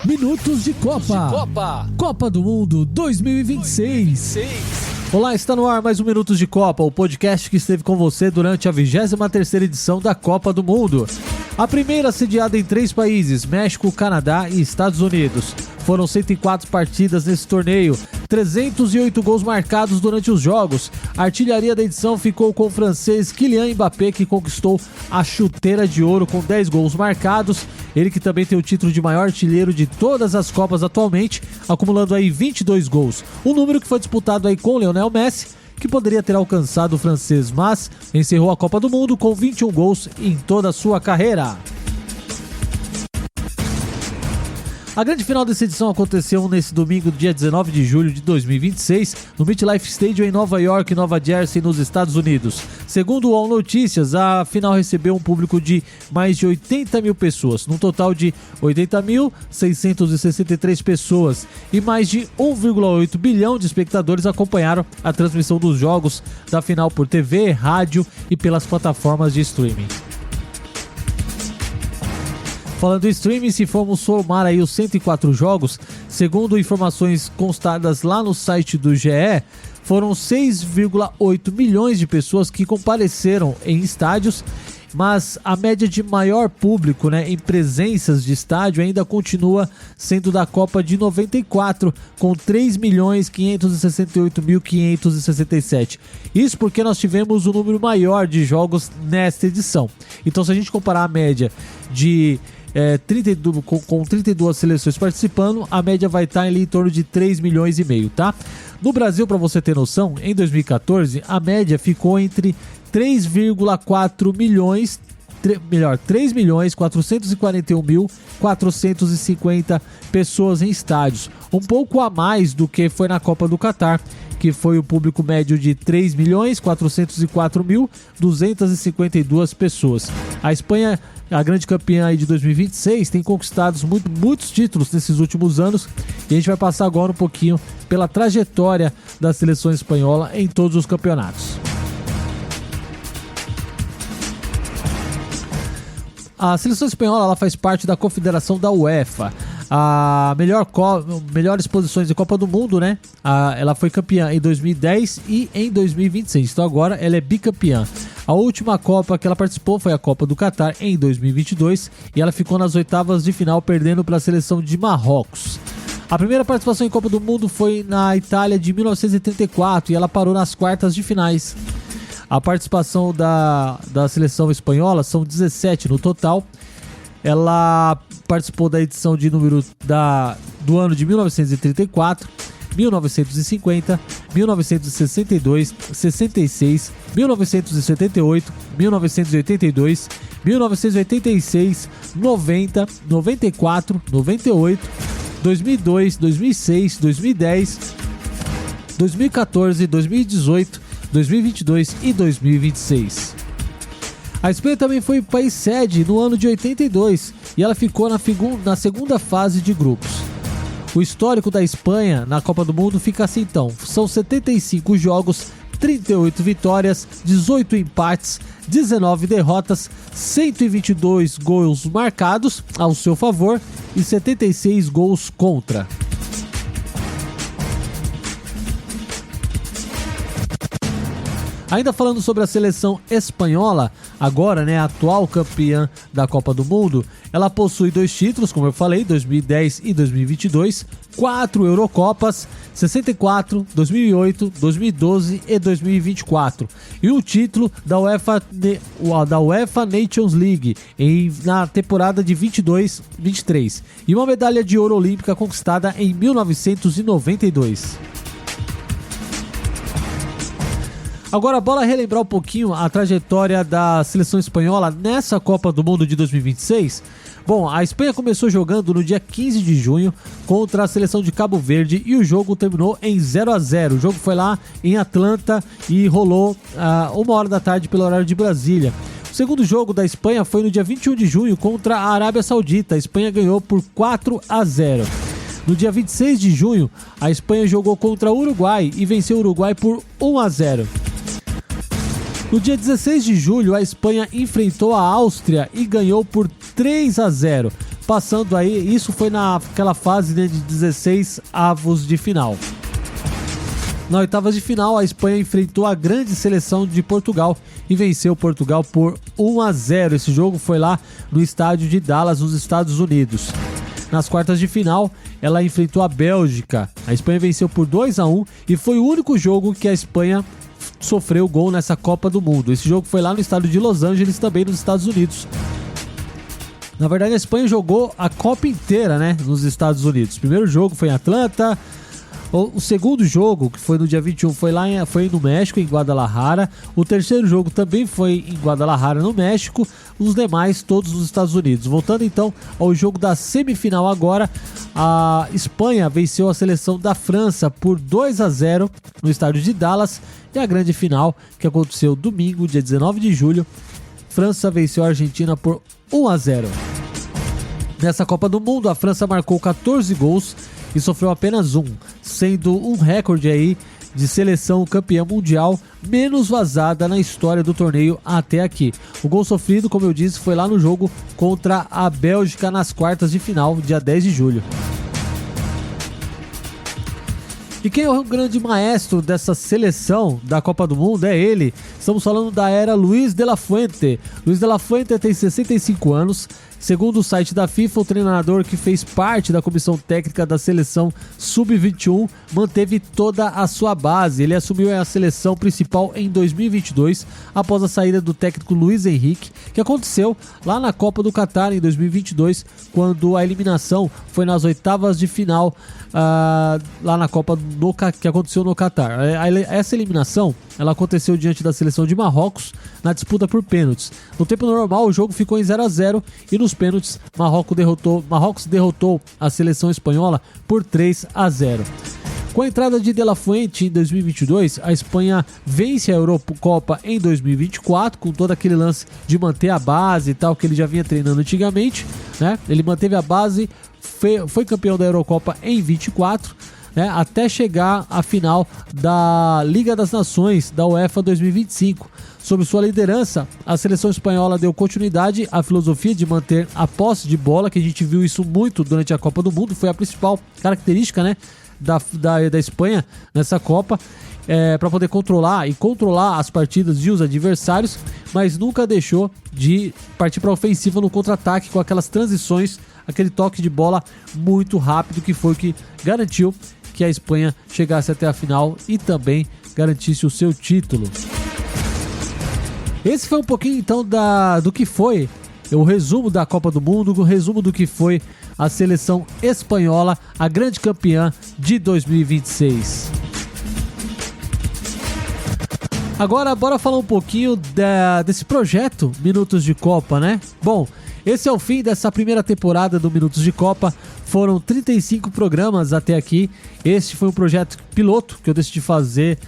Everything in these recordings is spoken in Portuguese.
Minutos de Copa. Copa do Mundo 2026. Olá, está no ar mais um Minutos de Copa, o podcast que esteve com você durante a 23ª edição da Copa do Mundo. A primeira sediada em 3 países, México, Canadá e Estados Unidos. Foram 104 partidas nesse torneio, 308 gols marcados durante os jogos. A artilharia da edição ficou com o francês Kylian Mbappé, que conquistou a chuteira de ouro com 10 gols marcados. Ele que também tem o título de maior artilheiro de todas as Copas atualmente, acumulando aí 22 gols. Um número que foi disputado aí com Lionel Messi, que poderia ter alcançado o francês, mas encerrou a Copa do Mundo com 21 gols em toda a sua carreira. A grande final dessa edição aconteceu nesse domingo, dia 19 de julho de 2026, no MetLife Stadium em Nova York, Nova Jersey, nos Estados Unidos. Segundo o All Notícias, a final recebeu um público de mais de 80 mil pessoas, num total de 80.663 pessoas, e mais de 1,8 bilhão de espectadores acompanharam a transmissão dos jogos da final por TV, rádio e pelas plataformas de streaming. Falando em streaming, se formos somar aí os 104 jogos, segundo informações constadas lá no site do GE, foram 6,8 milhões de pessoas que compareceram em estádios, mas a média de maior público, em presenças de estádio ainda continua sendo da Copa de 94, com 3.568.567. Isso porque nós tivemos um número maior de jogos nesta edição. Então, se a gente comparar a média de 32 seleções participando, a média vai estar ali em torno de 3 milhões e meio, tá? No Brasil, para você ter noção, em 2014, a média ficou entre 3,4 milhões, 3.441.450 pessoas em estádios, um pouco a mais do que foi na Copa do Catar, que foi o público médio de 3.404.252 pessoas. A Espanha, a grande campeã aí de 2026, tem conquistado muitos títulos nesses últimos anos, e a gente vai passar agora um pouquinho pela trajetória da seleção espanhola em todos os campeonatos. A seleção espanhola ela faz parte da confederação da UEFA. A melhores posições de Copa do Mundo, ela foi campeã em 2010 e em 2026. Então agora ela é bicampeã. A última Copa que ela participou foi a Copa do Catar em 2022 e ela ficou nas oitavas de final, perdendo para a seleção de Marrocos. A primeira participação em Copa do Mundo foi na Itália de 1934 e ela parou nas quartas de finais. A participação da seleção espanhola são 17 no total. Ela participou da edição de número do ano de 1934, 1950, 1962, 66, 1978, 1982, 1986, 90, 94, 98, 2002, 2006, 2010, 2014, 2018, 2022 e 2026. A Espanha também foi país sede no ano de 82 e ela ficou na segunda fase de grupos. O histórico da Espanha na Copa do Mundo fica assim então: são 75 jogos, 38 vitórias, 18 empates, 19 derrotas, 122 gols marcados ao seu favor e 76 gols contra. Ainda falando sobre a seleção espanhola, agora, a atual campeã da Copa do Mundo, ela possui 2 títulos, como eu falei, 2010 e 2022, 4 Eurocopas, 64, 2008, 2012 e 2024, e um título da UEFA Nations League na temporada de 22-23, e uma medalha de ouro olímpica conquistada em 1992. Agora, bora relembrar um pouquinho a trajetória da seleção espanhola nessa Copa do Mundo de 2026. Bom, a Espanha começou jogando no dia 15 de junho contra a seleção de Cabo Verde e o jogo terminou em 0-0. O jogo foi lá em Atlanta e rolou 1h da tarde pelo horário de Brasília. O segundo jogo da Espanha foi no dia 21 de junho contra a Arábia Saudita. A Espanha ganhou por 4-0. No dia 26 de junho, a Espanha jogou contra o Uruguai e venceu o Uruguai por 1-0. No dia 16 de julho, a Espanha enfrentou a Áustria e ganhou por 3-0. passando aí, isso foi naquela fase, né, de 16 avos de final. Na oitavas de final, a Espanha enfrentou a grande seleção de Portugal e venceu Portugal por 1-0. Esse jogo foi lá no estádio de Dallas, nos Estados Unidos. Nas quartas de final, ela enfrentou a Bélgica. A Espanha venceu por 2-1 e foi o único jogo que a Espanha sofreu gol nessa Copa do Mundo. Esse jogo foi lá no estádio de Los Angeles, também nos Estados Unidos. Na verdade, a Espanha jogou a Copa inteira, né, nos Estados Unidos. O primeiro jogo foi em Atlanta. O segundo jogo, que foi no dia 21, foi no México, em Guadalajara. O terceiro jogo também foi em Guadalajara, no México. Os demais, todos nos Estados Unidos. Voltando então ao jogo da semifinal agora, a Espanha venceu a seleção da França por 2-0 no estádio de Dallas. E a grande final, que aconteceu domingo, dia 19 de julho, França venceu a Argentina por 1-0. Nessa Copa do Mundo, a França marcou 14 gols e sofreu apenas um, sendo um recorde aí de seleção campeã mundial menos vazada na história do torneio até aqui. O gol sofrido, como eu disse, foi lá no jogo contra a Bélgica nas quartas de final, dia 10 de julho. E quem é o grande maestro dessa seleção da Copa do Mundo é ele. Estamos falando da era Luis de la Fuente. Luis de la Fuente tem 65 anos. Segundo o site da FIFA, o treinador que fez parte da comissão técnica da seleção Sub-21 manteve toda a sua base. Ele assumiu a seleção principal em 2022, após a saída do técnico Luiz Henrique, que aconteceu lá na Copa do Catar em 2022, quando a eliminação foi nas oitavas de final, lá na Copa que aconteceu no Catar. Essa eliminação ela aconteceu diante da seleção de Marrocos na disputa por pênaltis. No tempo normal, o jogo ficou em 0-0 e nos pênaltis, Marrocos derrotou a seleção espanhola por 3-0. Com a entrada de La Fuente em 2022, a Espanha vence a Eurocopa em 2024, com todo aquele lance de manter a base e tal, que ele já vinha treinando antigamente, né? Ele manteve a base, foi campeão da Eurocopa em 24, né? Até chegar à final da Liga das Nações da UEFA 2025. Sob sua liderança, a seleção espanhola deu continuidade à filosofia de manter a posse de bola, que a gente viu isso muito durante a Copa do Mundo, foi a principal característica, né, da Espanha nessa Copa, para poder controlar as partidas e os adversários, mas nunca deixou de partir para a ofensiva no contra-ataque com aquelas transições, aquele toque de bola muito rápido, que foi o que garantiu que a Espanha chegasse até a final e também garantisse o seu título. Esse foi um pouquinho então do que foi o resumo da Copa do Mundo, o resumo do que foi a seleção espanhola, a grande campeã de 2026. Agora, bora falar um pouquinho desse projeto Minutos de Copa, né? Bom, esse é o fim dessa primeira temporada do Minutos de Copa. Foram 35 programas até aqui. Este foi um projeto piloto que eu decidi fazer.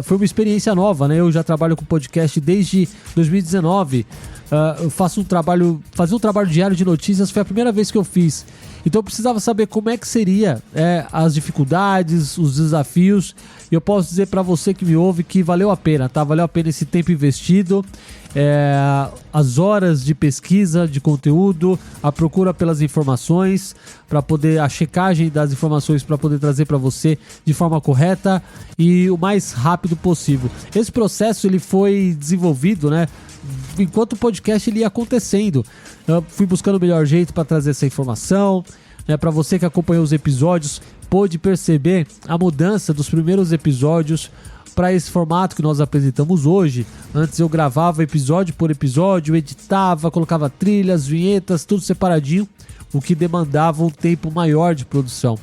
Foi uma experiência nova, né? Eu já trabalho com podcast desde 2019. Eu fazia um trabalho diário de notícias, foi a primeira vez que eu fiz. Então eu precisava saber como é que seria as dificuldades, os desafios. E eu posso dizer para você que me ouve que valeu a pena, tá? Valeu a pena esse tempo investido, as horas de pesquisa, de conteúdo, a procura pelas informações, para poder a checagem das informações para poder trazer para você de forma correta e o mais rápido possível. Esse processo ele foi desenvolvido, né? Enquanto o podcast ele ia acontecendo, eu fui buscando o melhor jeito para trazer essa informação, né? Para você que acompanhou os episódios, pôde perceber a mudança dos primeiros episódios para esse formato que nós apresentamos hoje. Antes eu gravava episódio por episódio, editava, colocava trilhas, vinhetas, tudo separadinho, o que demandava um tempo maior de produção.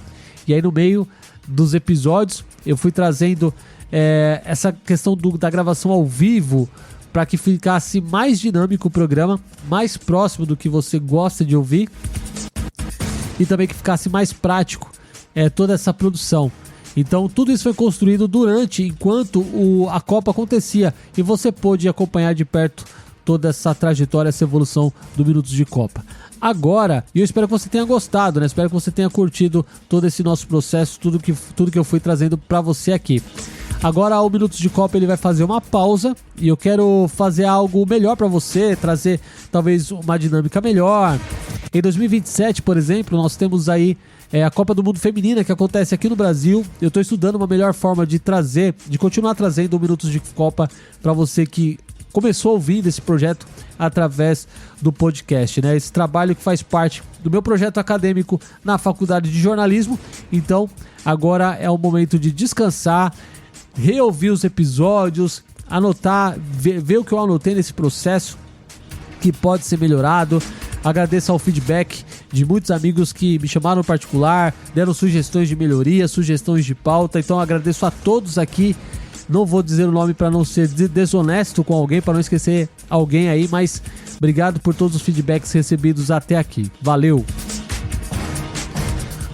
E aí no meio dos episódios eu fui trazendo essa questão da gravação ao vivo, para que ficasse mais dinâmico o programa, mais próximo do que você gosta de ouvir e também que ficasse mais prático toda essa produção. Então tudo isso foi construído enquanto a Copa acontecia e você pôde acompanhar de perto toda essa trajetória, essa evolução do Minutos de Copa. Agora, eu espero que você tenha gostado, né? Espero que você tenha curtido todo esse nosso processo, tudo que eu fui trazendo para você aqui. Agora o Minutos de Copa ele vai fazer uma pausa e eu quero fazer algo melhor para você, trazer talvez uma dinâmica melhor. Em 2027, por exemplo, nós temos aí a Copa do Mundo Feminina, que acontece aqui no Brasil. Eu estou estudando uma melhor forma de continuar trazendo Minutos de Copa para você que começou ouvindo esse projeto através do podcast, né? Esse trabalho que faz parte do meu projeto acadêmico na Faculdade de Jornalismo. Então, agora é o momento de descansar, reouvir os episódios, anotar, ver o que eu anotei nesse processo que pode ser melhorado. Agradeço ao feedback de muitos amigos que me chamaram no particular, deram sugestões de melhoria, sugestões de pauta. Então agradeço a todos aqui. Não vou dizer o nome para não ser desonesto com alguém, para não esquecer alguém aí, mas obrigado por todos os feedbacks recebidos até aqui. Valeu!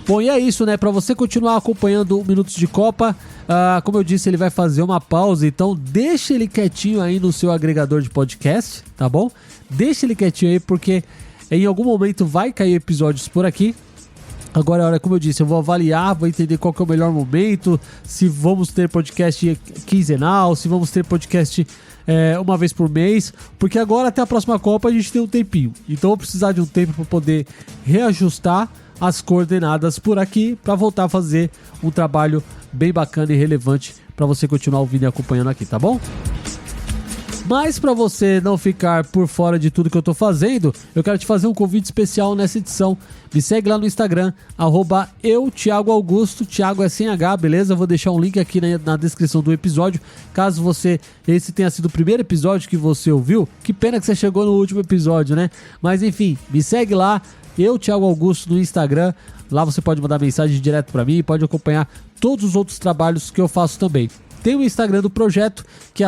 Bom, e é isso, né? Para você continuar acompanhando o Minutos de Copa, como eu disse, ele vai fazer uma pausa, então deixa ele quietinho aí no seu agregador de podcast, tá bom? Deixa ele quietinho aí, porque em algum momento vai cair episódios por aqui. Agora, olha, como eu disse, eu vou avaliar, vou entender qual que é o melhor momento, se vamos ter podcast quinzenal, se vamos ter podcast uma vez por mês, porque agora até a próxima Copa a gente tem um tempinho. Então eu vou precisar de um tempo para poder reajustar as coordenadas por aqui, para voltar a fazer um trabalho bem bacana e relevante para você continuar ouvindo e acompanhando aqui, tá bom? Mas para você não ficar por fora de tudo que eu tô fazendo, eu quero te fazer um convite especial nessa edição. Me segue lá no Instagram, @Thiago Thiago é sem H, beleza? Eu vou deixar um link aqui na descrição do episódio. Caso esse tenha sido o primeiro episódio que você ouviu, que pena que você chegou no último episódio, né? Mas enfim, me segue lá, Thiago Augusto no Instagram. Lá você pode mandar mensagem direto para mim e pode acompanhar todos os outros trabalhos que eu faço também. Tem o Instagram do projeto, que é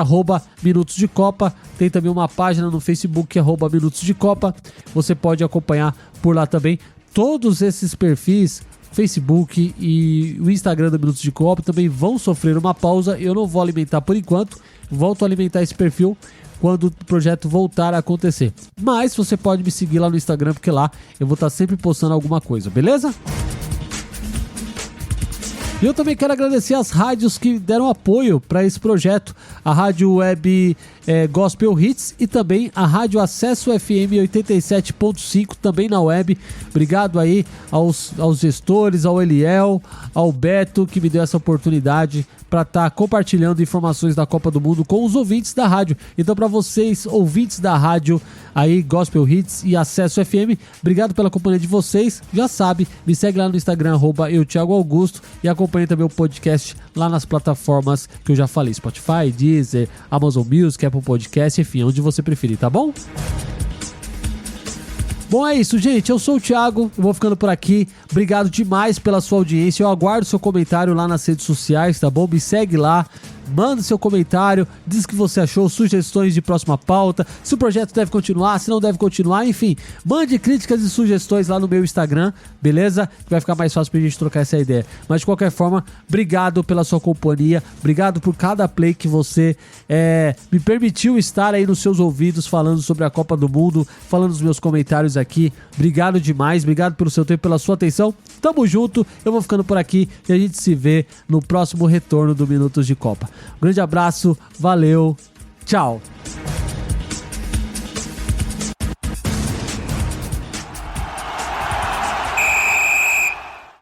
@Minutos de Copa. Tem também uma página no Facebook, que é @Minutos de Copa. Você pode acompanhar por lá também. Todos esses perfis, Facebook e o Instagram do Minutos de Copa, também vão sofrer uma pausa. Eu não vou alimentar por enquanto. Volto a alimentar esse perfil quando o projeto voltar a acontecer. Mas você pode me seguir lá no Instagram, porque lá eu vou estar sempre postando alguma coisa, beleza? E eu também quero agradecer as rádios que deram apoio para esse projeto. A Rádio Web Gospel Hits e também a Rádio Acesso FM 87.5, também na web. Obrigado aí aos gestores, ao Eliel, ao Beto, que me deu essa oportunidade para estar compartilhando informações da Copa do Mundo com os ouvintes da rádio. Então, para vocês, ouvintes da rádio aí, Gospel Hits e Acesso FM, obrigado pela companhia de vocês. Já sabe, me segue lá no Instagram, @Thiago Augusto, e acompanhe também o podcast lá nas plataformas que eu já falei, Spotify, Deezer, Amazon Music, Apple Podcast, enfim, onde você preferir, tá bom? Bom, é isso, gente. Eu sou o Thiago, eu vou ficando por aqui. Obrigado demais pela sua audiência. Eu aguardo seu comentário lá nas redes sociais, tá bom? Me segue lá, manda seu comentário, diz o que você achou, sugestões de próxima pauta, se o projeto deve continuar, se não deve continuar, enfim. Mande críticas e sugestões lá no meu Instagram, beleza? Que vai ficar mais fácil pra gente trocar essa ideia. Mas de qualquer forma, obrigado pela sua companhia, obrigado por cada play que você me permitiu estar aí nos seus ouvidos falando sobre a Copa do Mundo, falando dos meus comentários aqui. Obrigado demais, obrigado pelo seu tempo, pela sua atenção. Tamo junto, eu vou ficando por aqui e a gente se vê no próximo retorno do Minutos de Copa. Um grande abraço, valeu, tchau!